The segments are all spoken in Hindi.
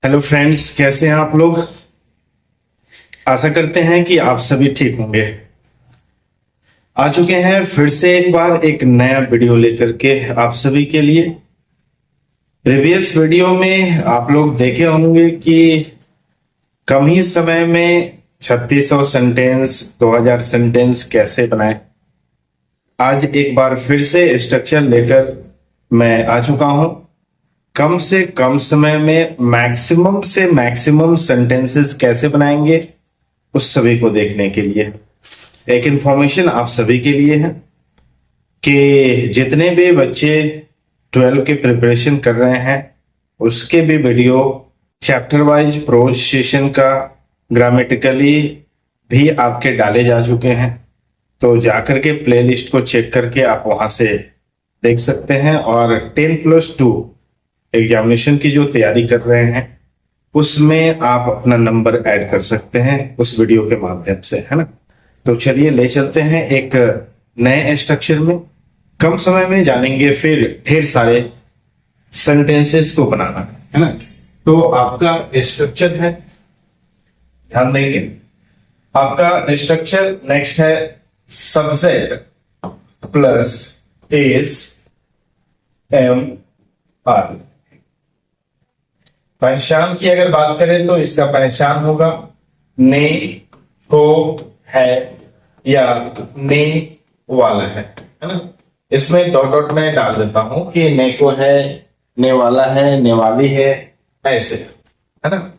हेलो फ्रेंड्स, कैसे हैं आप लोग। आशा करते हैं कि आप सभी ठीक होंगे। आ चुके हैं फिर से एक बार एक नया वीडियो लेकर के आप सभी के लिए। प्रीवियस वीडियो में आप लोग देखे होंगे कि कम ही समय में 3600 सेंटेंस 2000 सेंटेंस कैसे बनाएं। आज एक बार फिर से स्ट्रक्चर लेकर मैं आ चुका हूं। कम से कम समय में मैक्सिमम से मैक्सिमम सेंटेंसेस कैसे बनाएंगे उस सभी को देखने के लिए एक इंफॉर्मेशन आप सभी के लिए है कि जितने भी बच्चे 12 के प्रिपरेशन कर रहे हैं उसके भी वीडियो चैप्टर वाइज प्रोनाउंसिएशन का ग्रामेटिकली भी आपके डाले जा चुके हैं। तो जाकर के प्लेलिस्ट को चेक करके आप वहां से देख सकते हैं और 10+2 एग्जामिनेशन की जो तैयारी कर रहे हैं उसमें आप अपना नंबर ऐड कर सकते हैं उस वीडियो के माध्यम से, है ना। तो चलिए ले चलते हैं एक नए स्ट्रक्चर में। कम समय में जानेंगे फिर ढेर सारे सेंटेंसेस को बनाना, है ना। तो आपका स्ट्रक्चर है, ध्यान देंगे। आपका स्ट्रक्चर नेक्स्ट है subject plus is am are. पहचान की अगर बात करें तो इसका पहचान होगा ने, को, है या ने वाला है ना। इसमें डॉट डॉट में डाल देता हूं कि ने को है, ने वाला है, ने वाली है, ऐसे, है ना।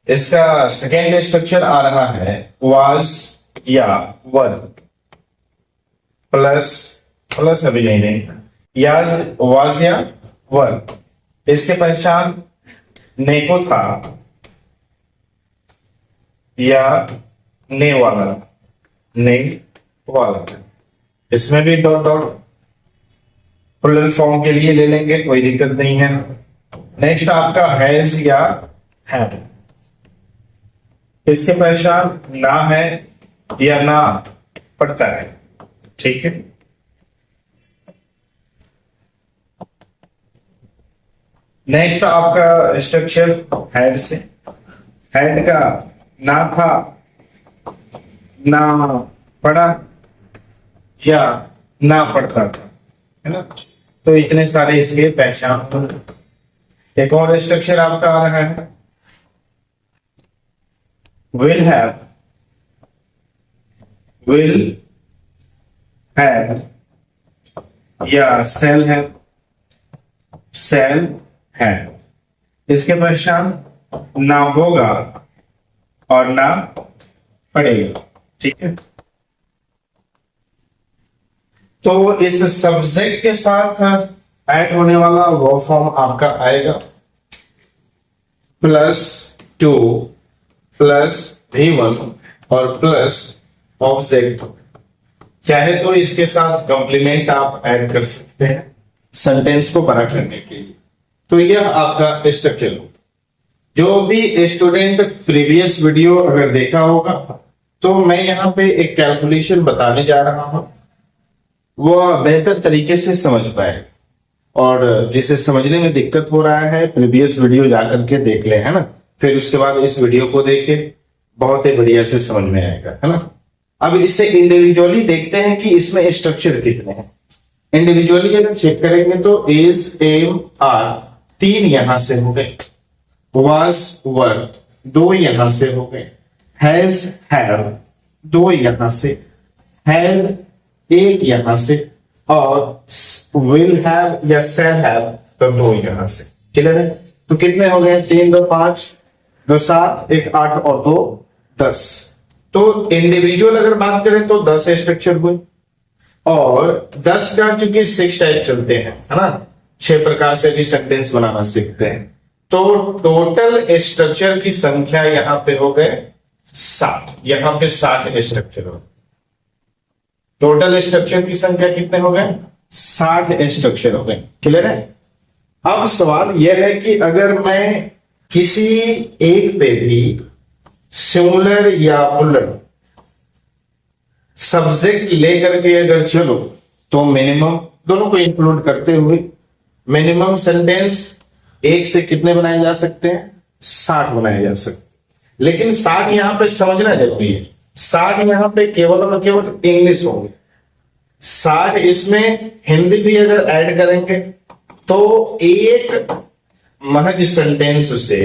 इसका सेकेंड स्ट्रक्चर आ रहा है वाज या वर प्लस प्लस अभी नहीं देंगे, याज वाज या वर। इसके पहचान ने को था या ने वाला, ने वाला। इसमें भी डॉट डॉट प्लूरल फॉर्म के लिए ले लेंगे, कोई दिक्कत नहीं है। नेक्स्ट आपका हैज या हैड। इसके पहचान ना है या ना पड़ता है, ठीक है। नेक्स्ट आपका स्ट्रक्चर हेड से। हेड का ना था, ना पढ़ा या ना पढ़ता था, है ना। तो इतने सारे इसके पहचान। एक और स्ट्रक्चर आपका आ रहा है विल हैव, विल हैव या सेल हैव, सेल है। इसके पहचान ना होगा और ना पड़ेगा, ठीक है। तो इस सब्जेक्ट के साथ ऐड होने वाला वो फॉर्म आपका आएगा +2 प्लस V1 और प्लस ऑब्जेक्ट। चाहे तो इसके साथ कंप्लीमेंट आप ऐड कर सकते हैं सेंटेंस को बड़ा करने के लिए। तो यह आपका स्ट्रक्चर हो। जो भी स्टूडेंट प्रीवियस वीडियो अगर देखा होगा तो मैं यहां पे एक कैलकुलेशन बताने जा रहा हूं, वो बेहतर तरीके से समझ पाए। और जिसे समझने में दिक्कत हो रहा है प्रीवियस वीडियो जाकर के देख ले, है ना। फिर उसके बाद इस वीडियो को देखे, बहुत ही बढ़िया से समझ में आएगा, है ना। अब इसे इंडिविजुअली देखते हैं कि इसमें स्ट्रक्चर कितने हैं। इंडिविजुअली अगर चेक करेंगे तो इज, एम, आर 3 यहां से हो गए, वाज, वर 2 यहां से हो गए, हैज, हैव 2 यहां से, हैड 1 यहां से और विल हैव या सेल हैव तो 2 यहां से। क्लियर है। तो कितने हो गए? 3 2 5 2 7 1 8 और 2 10। तो इंडिविजुअल अगर बात करें तो 10 स्ट्रक्चर हुए और 10 का चूंकि 6 टाइप चलते हैं, है ना। 6 प्रकार से भी सेंटेंस बनाना सीखते हैं। तो टोटल स्ट्रक्चर की संख्या यहां पे हो गए 60। यहां पे 60 स्ट्रक्चर हो। टोटल स्ट्रक्चर की संख्या कितने हो गए? 60 स्ट्रक्चर हो गए। क्लियर है। अब सवाल यह है कि अगर मैं किसी एक पे भी सिमिलर या उलट सब्जेक्ट लेकर के अगर चलो तो मिनिमम दोनों को इंक्लूड करते हुए मिनिमम सेंटेंस एक से कितने बनाए जा सकते हैं? 60 बनाया जा सकता। लेकिन 60 यहां पे समझना जरूरी है, 60 यहां पे केवल और केवल इंग्लिश होंगे। 60 इसमें हिंदी भी अगर ऐड करेंगे तो एक महज सेंटेंस से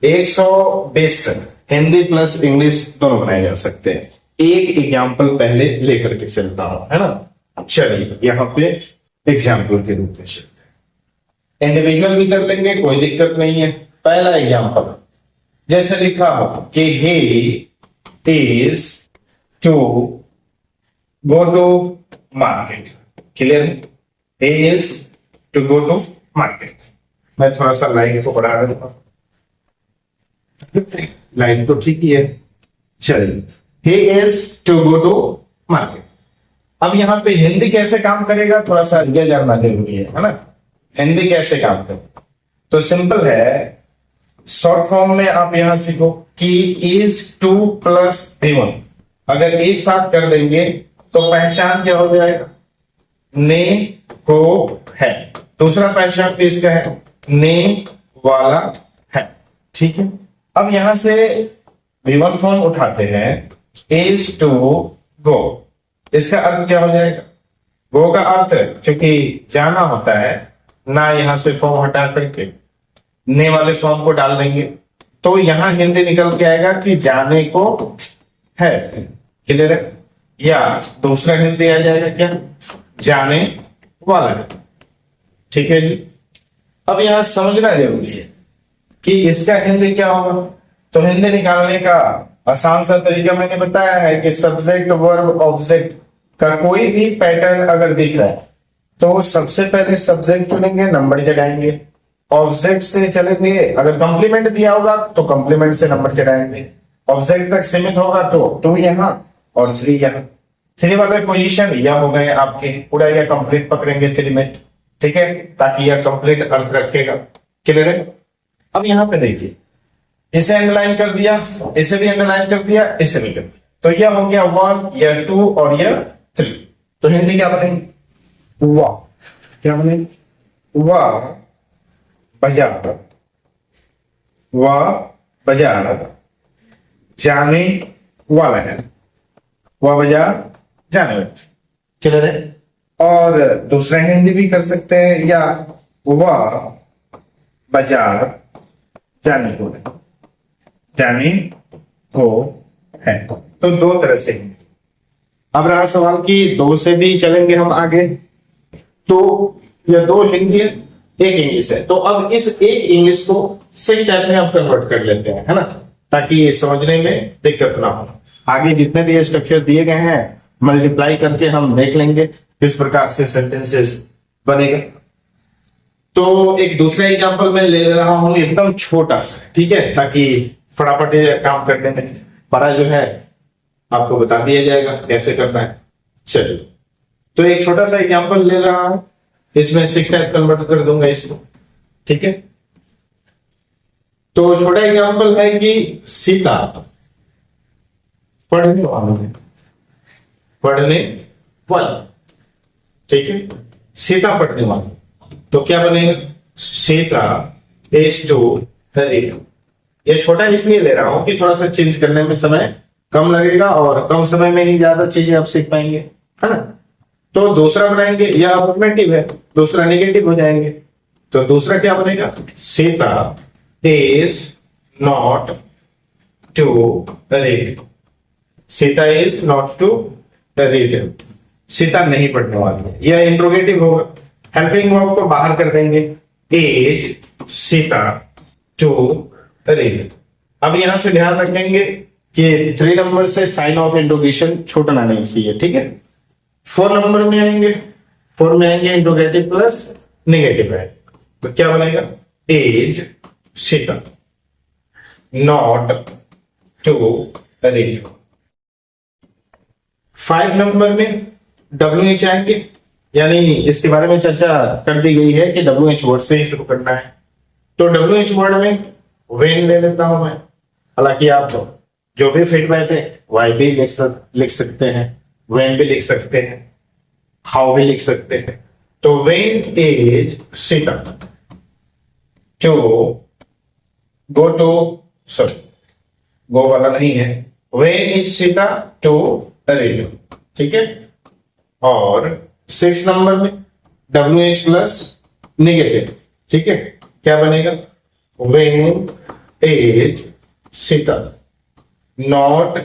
120 हिंदी प्लस इंग्लिश दोनों बनाए जा सकते हैं। एक एग्जाम्पल पहले लेकर के चलता हूं, है ना। चलिए यहां पे एग्जाम्पल के रूप में चलते हैं, इंडिविजुअल भी कर लेंगे, कोई दिक्कत नहीं है। पहला एग्जाम्पल जैसे लिखा हो कि he is to go to market, clear है, he is to go to market. मैं थोड़ा सा लाइन को बढ़ा देता हूं, लाइन तो ठीक ही है। चलिए he is to go to market। अब यहां पे हिंदी कैसे काम करेगा थोड़ा सा ये जानना जरूरी है ना। हिंदी कैसे काम करेगा तो सिंपल है, शॉर्ट फॉर्म में आप यहां सीखो कि is to प्लस V1 अगर एक साथ कर देंगे तो पहचान क्या हो जाएगा, ने को है। दूसरा पहचान भी इसका है, ने वाला है, ठीक है। अब यहां से V1 फॉर्म उठाते हैं, is to go, इसका अर्थ क्या हो जाएगा, गो का अर्थ चूंकि जाना होता है ना, यहां से फॉर्म हटा करके ने वाले फॉर्म को डाल देंगे तो यहां हिंदी निकल के आएगा कि जाने को है, क्लियर है। या दूसरा हिंदी आ जाएगा क्या, जाने वाला है, ठीक है जी। अब यहां समझना जरूरी है कि इसका हिंदी क्या होगा। तो हिंदी निकालने का आसान सा तरीका मैंने बताया है कि सब्जेक्ट वर्ब ऑब्जेक्ट का कोई भी पैटर्न अगर दिख रहा है तो सबसे पहले सब्जेक्ट चुनेंगे, नंबर चढ़ाएंगे, ऑब्जेक्ट से चलेंगे, अगर कंप्लीमेंट दिया होगा तो कंप्लीमेंट से नंबर चढ़ाएंगे, ऑब्जेक्ट तक सीमित होगा तो 2 यहां और 3 यहां। 3 वाले पोजीशन यह हो गए आपके, पूरा यह कंप्लीट पकड़ेंगे 3 में, ठीक है, ताकि यह कंप्लीट अर्थ रखेगा, क्लियर है। अब यहां पे देखिए, इसे अंडरलाइन कर दिया, इसे भी अंडरलाइन कर दिया, इसे भी कर दिया, तो यह हो गया 1, यह 2 और यह 3। तो हिंदी क्या बनेगी, वाह, क्या बनेगी, वाह बाजार, वाह बाजार जाने वाला है, वाह बाजार जाने वाला, क्लियर है। और दूसरा हिंदी भी कर सकते हैं, या वाह बाजार जाने को है, जाने को है, तो 2 तरह से। अब रहा सवाल कि 2 से भी चलेंगे हम आगे, तो यह 2 हिंदी है, 1 इंग्लिश है, तो अब इस 1 इंग्लिश को 6 टाइप में हम कन्वर्ट कर लेते हैं, है ना, ताकि समझने में दिक्कत ना हो। आगे जितने भी स्ट्रक्चर दिए गए हैं मल्टीप्लाई करके हम देख लेंगे किस प्रकार से सेंटेंसेस बनेगा। तो एक दूसरा एग्जांपल मैं ले रहा हूं, एकदम छोटा सा, ठीक है, ताकि फटाफट काम करने में, बड़ा जो है आपको बता दिया जाएगा कैसे करना है। चलिए, तो एक छोटा सा एग्जांपल ले रहा हूं, इसमें 6 टाइप कन्वर्ट कर दूंगा इसको, ठीक है। तो छोटा एग्जांपल है कि सीता पढ़ने वाली, पढ़ने वाली, ठीक है, सीता पढ़ने वाली, तो क्या बनेगा, सीता इज टू रीड। ये छोटा इसलिए ले रहा हूं कि थोड़ा सा चेंज करने में समय कम लगेगा और कम समय में ही ज्यादा चीजें आप सीख पाएंगे, है ना। तो दूसरा बनाएंगे, यह अफर्मेटिव है, दूसरा नेगेटिव हो जाएंगे, तो दूसरा क्या बनेगा, Sita is not to read, Sita is not to read, Sita नहीं पढ़ने वाली है, यह इंट्रोगेटिव होगा। हेल्पिंग वर्ब को बाहर कर देंगे, इज सीता टू रीड। अब यहां से ध्यान रखेंगे कि 3 नंबर से साइन ऑफ इंट्रोगेशन छूटना नहीं चाहिए, ठीक है। 4 नंबर में आएंगे, 4 में आएंगे इंट्रोगेटिव प्लस नेगेटिव है, तो क्या बनेगा, is Sita not to read. 5 नंबर में WH आएंगे, यानी इसके बारे में चर्चा कर दी गई है कि WH वर्ड से ही शुरू करना है, तो WH वर्ड में वेन ले लेता हूं मैं, हालांकि आप जो भी फिट बैठे वाई भी लिख सकते हैं, वेन भी लिख सकते हैं, हाउ भी लिख सकते हैं। तो when is Sita to go to, sorry go वाला नहीं है, when is Sita to read, ठीक है। और 6 नंबर में WH प्लस निगेटिव, ठीक है, क्या बनेगा, when is Sita not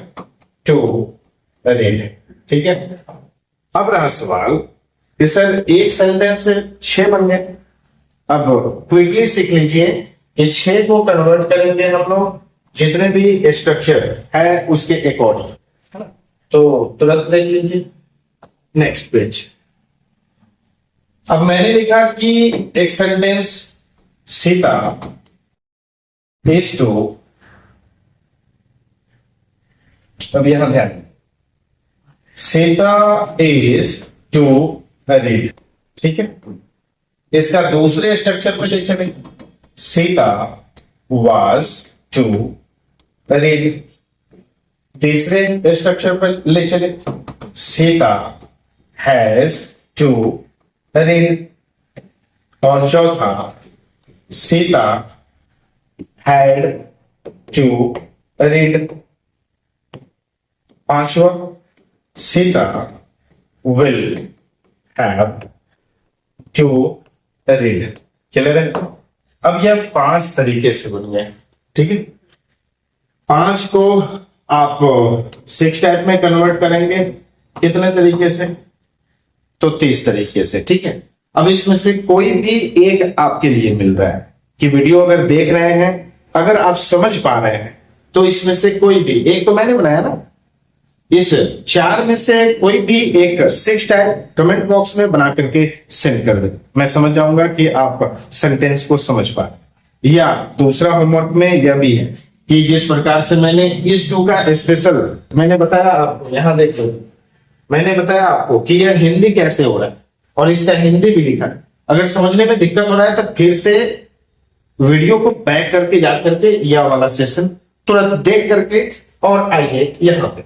to read, ठीक है। अब रहा सवाल कि सर एक सेंटेंस से 6 बन गए। अब क्विकली सीख लीजिए कि 6 को कन्वर्ट करेंगे हम लोग जितने भी स्ट्रक्चर है उसके अकॉर्डिंग, है ना। तो तुरंत देख लीजिए नेक्स्ट पेज। अब मैंने लिखा कि एक सेंटेंस सीता इज टू, अब यहां ध्यान, सीता इज टू रीड, ठीक है। इसका दूसरे स्ट्रक्चर पे ले चले, सीता वाज टू रीड। तीसरे स्ट्रक्चर पर ले चले, सीता हैज टू रीड। और चौथा, सीता हैड टू रीड। पांचवा, Sita will have to read. Clear है। अब यह 5 तरीके से बन गए, ठीक है। 5 को आप 6 टाइप में कन्वर्ट करेंगे कितने तरीके से, तो 30 तरीके से, ठीक है। अब इसमें से कोई भी एक आपके लिए मिल रहा है कि वीडियो अगर देख रहे हैं, अगर आप समझ पा रहे हैं तो इसमें से कोई भी एक, तो मैंने बनाया ना, इस 4 में से कोई भी एक 6 टाइप कमेंट बॉक्स में बना करके सेंड कर दे, मैं समझ जाऊंगा कि आप सेंटेंस को समझ पा रहे। या दूसरा होमवर्क में यह भी है कि जिस प्रकार से मैंने इस 2 का स्पेशल मैंने बताया आपको, यहां देख लो, मैंने बताया आपको कि यह हिंदी कैसे हो रहा है और इसका हिंदी भी लिखा है। अगर समझने में दिक्कत हो रहा है तो फिर से वीडियो को बैक करके जा करके यह वाला सेशन तुरंत देख करके और आइए यहां पे।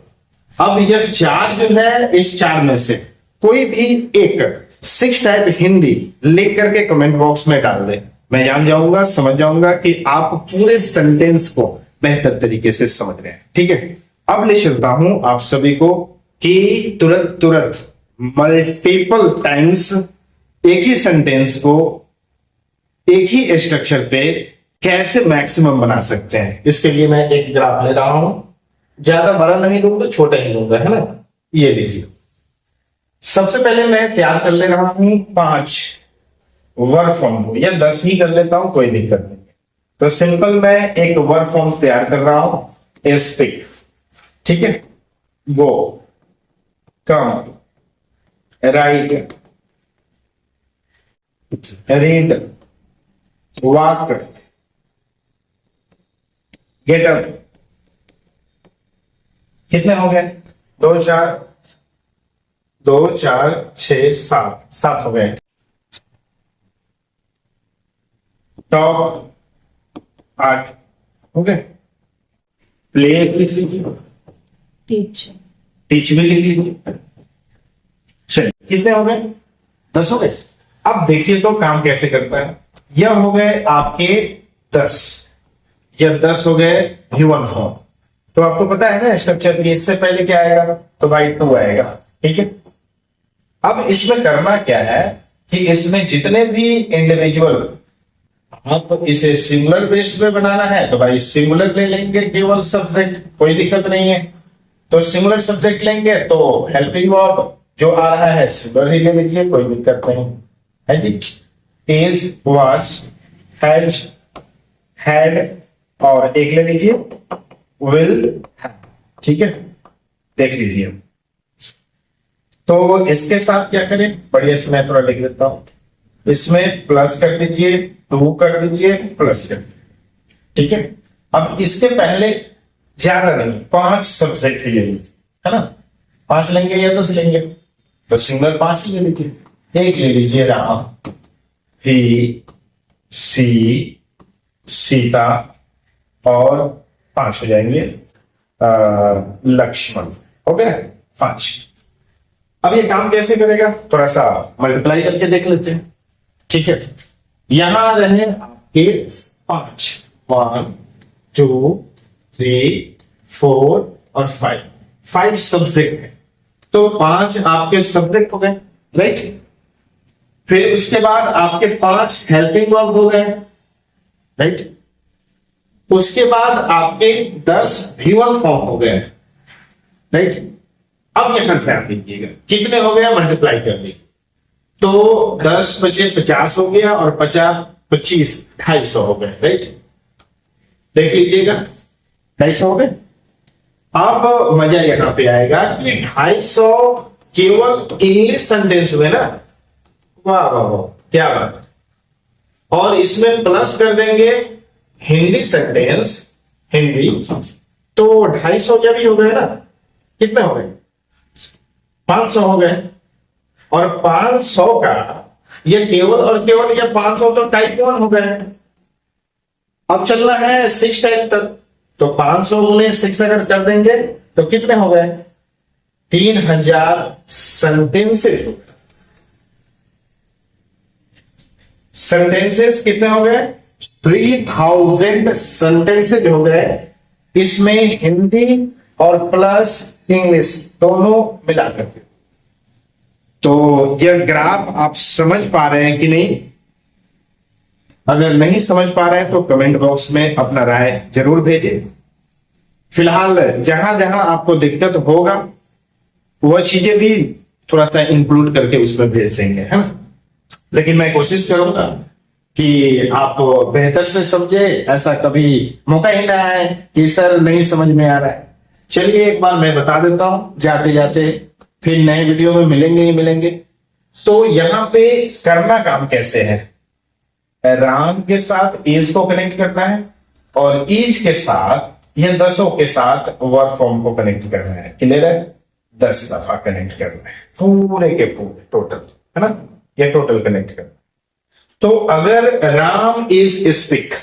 अब यह 4 जो है, इस 4 में से कोई भी एक 6 टाइप हिंदी लिख करके कमेंट बॉक्स में डाल दे, मैं जान जाऊंगा, समझ जाऊंगा कि आप पूरे सेंटेंस को बेहतर तरीके से समझ रहे हैं, ठीक है। अब ले चलता हूं आप सभी को कि तुरंत मल्टीपल टाइम्स एक ही सेंटेंस को एक ही स्ट्रक्चर पे कैसे मैक्सिमम बना सकते हैं। इसके लिए मैं एक ग्राफ ले रहा हूं, ज्यादा बड़ा नहीं लूंगा, छोटा ही लूंगा, है ना। ये लीजिए, सबसे पहले मैं तैयार कर ले रहा हूं 5 वर्ब फॉर्म को, या 10 ही कर लेता हूं, कोई दिक्कत नहीं। तो सिंपल मैं एक वर्ब फॉर्म तैयार कर रहा हूं, स्पीक, ठीक है, go, come, write, read, walk, get up. कितने हो गए, 2 4 6 7 हो गए। टॉप 8 हो गए। प्ले लिख लीजिए, टीच भी लिख लीजिए। चलिए कितने हो गए, 10 हो गए। अब देखिए तो काम कैसे करता है। यह हो गए आपके 10, यह 10 हो गए ह्यूमन फॉर्म। तो आपको पता है ना स्ट्रक्चर की, इससे पहले क्या आएगा, तो भाई 2 आएगा, ठीक है। अब इसमें करना क्या है कि इसमें जितने भी इंडिविजुअल, आप इसे सिंगुलर बेस्ड पे बनाना है तो भाई सिंगुलर ले लेंगे केवल सब्जेक्ट, कोई दिक्कत नहीं है। तो सिंगुलर सब्जेक्ट लेंगे तो हेल्पिंग वर्ब जो आ रहा है सिंगुलर ही ले लीजिए, कोई दिक्कत नहीं है जी। इज, वाज, हैज, हैड, और एक ले लीजिए विल, ठीक है। देख लीजिए, तो इसके साथ क्या करें, बढ़िया से मैं थोड़ा लिख देता हूं, इसमें प्लस कर दीजिए, 2 कर दीजिए, प्लस कर दीजिए, ठीक है। अब इसके पहले ज्यादा नहीं, 5 सब्जेक्ट ले लीजिए, है ना। 5 लेंगे या 10 लेंगे, तो सिंगल 5 ही ले लीजिए। एक ले लीजिए राम, ही, सी, सीता, और 5 हो जाएंगे लक्ष्मण, हो गया 5। अब ये काम कैसे करेगा, थोड़ा सा मल्टीप्लाई करके देख लेते हैं, ठीक है। यहां रहे आपके 5, 1 2 3 4 और 5, 5 सब्जेक्ट है, तो 5 आपके सब्जेक्ट हो गए, राइट। फिर उसके बाद आपके 5 हेल्पिंग वर्ब हो गए, राइट। उसके बाद आपके 10 ड्यूअल फॉर्म हो गए, राइट। अब यहां ध्यान दीजिएगा कितने हो गया, मल्टीप्लाई कर लीजिए, तो 10 बचे 50 हो गया और 50 25 250 हो गए, राइट। देख लीजिएगा 250 हो गए। अब मजा यहां पे आएगा कि 250 केवल इंग्लिश सेंटेंस हुए ना, वाह वाह वाह, क्या बात है। और इसमें प्लस कर देंगे हिंदी सेंटेंस, हिंदी, तो 250 जब भी हो गए ना, कितने हो गए, 500 हो गए। और 500 का ये केवल और केवल ये 500 तो टाइप 1 हो गए। अब चलना है 6 टाइप तक, तो 500 गुने 6 अगर कर देंगे तो कितने हो गए, 3000 सेंटेंसेस हो गए। सेंटेंसेस कितने हो गए, 3000 सेंटेंसेज हो गए। इसमें हिंदी और प्लस इंग्लिश दोनों मिला करके। तो यह ग्राफ आप समझ पा रहे हैं कि नहीं? अगर नहीं समझ पा रहे हैं तो कमेंट बॉक्स में अपना राय जरूर भेजें। फिलहाल जहां जहां आपको दिक्कत होगा वह चीजें भी थोड़ा सा इंक्लूड करके उसमें भेज देंगे, है ना। लेकिन मैं कोशिश करूंगा कि आप बेहतर से समझे, ऐसा कभी मौका ही ना आए कि सर नहीं समझ में आ रहा है। चलिए एक बार मैं बता देता हूं जाते जाते, फिर नए वीडियो में मिलेंगे ही मिलेंगे। तो यहां पे करना काम कैसे है, राम के साथ इज को कनेक्ट करना है और इज के साथ यह 10 के साथ वर्ब फॉर्म को कनेक्ट करना है। क्लियर है, 10 दफा कनेक्ट करना है, पूरे के पूरे टोटल, है ना, ये टोटल कनेक्ट करना। तो अगर राम इज स्पीक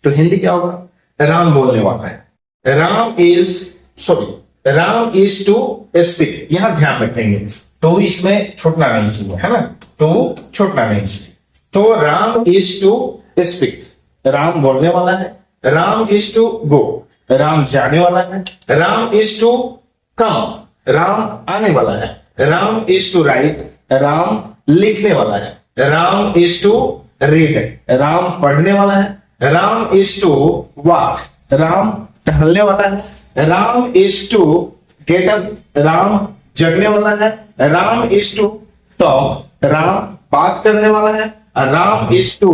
तो हिंदी क्या होगा, राम बोलने वाला है। राम इज टू स्पीक, यहां ध्यान रखेंगे, तो इसमें छूटना नहीं चाहिए, है ना, तो छूटना नहीं चाहिए। तो Ram is to speak, Ram बोलने वाला है। Ram is to go, Ram जाने वाला है। Ram is to come, Ram आने वाला है। Ram is to write, Ram लिखने वाला है। Ram is to read, Ram पढ़ने वाला है। Ram is to walk, Ram टहलने वाला है। Ram is to get up, Ram जगने वाला है। Ram is to talk, Ram बात करने वाला है। Ram is to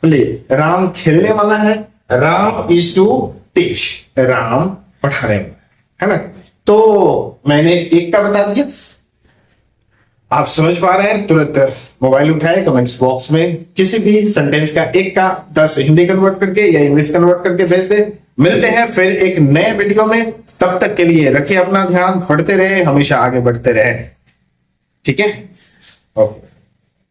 play, Ram खेलने वाला है। Ram is to teach, Ram पढ़ाने वाला है ना। तो मैंने एक का बता दिया, आप समझ पा रहे हैं, तुरंत मोबाइल उठाए, कमेंट्स बॉक्स में किसी भी सेंटेंस का एक का 10 हिंदी कन्वर्ट करके या इंग्लिश कन्वर्ट करके भेज दे। मिलते हैं फिर एक नए वीडियो में, तब तक के लिए रखिए अपना ध्यान, पढ़ते रहे, हमेशा आगे बढ़ते रहे, ठीक है, ओके।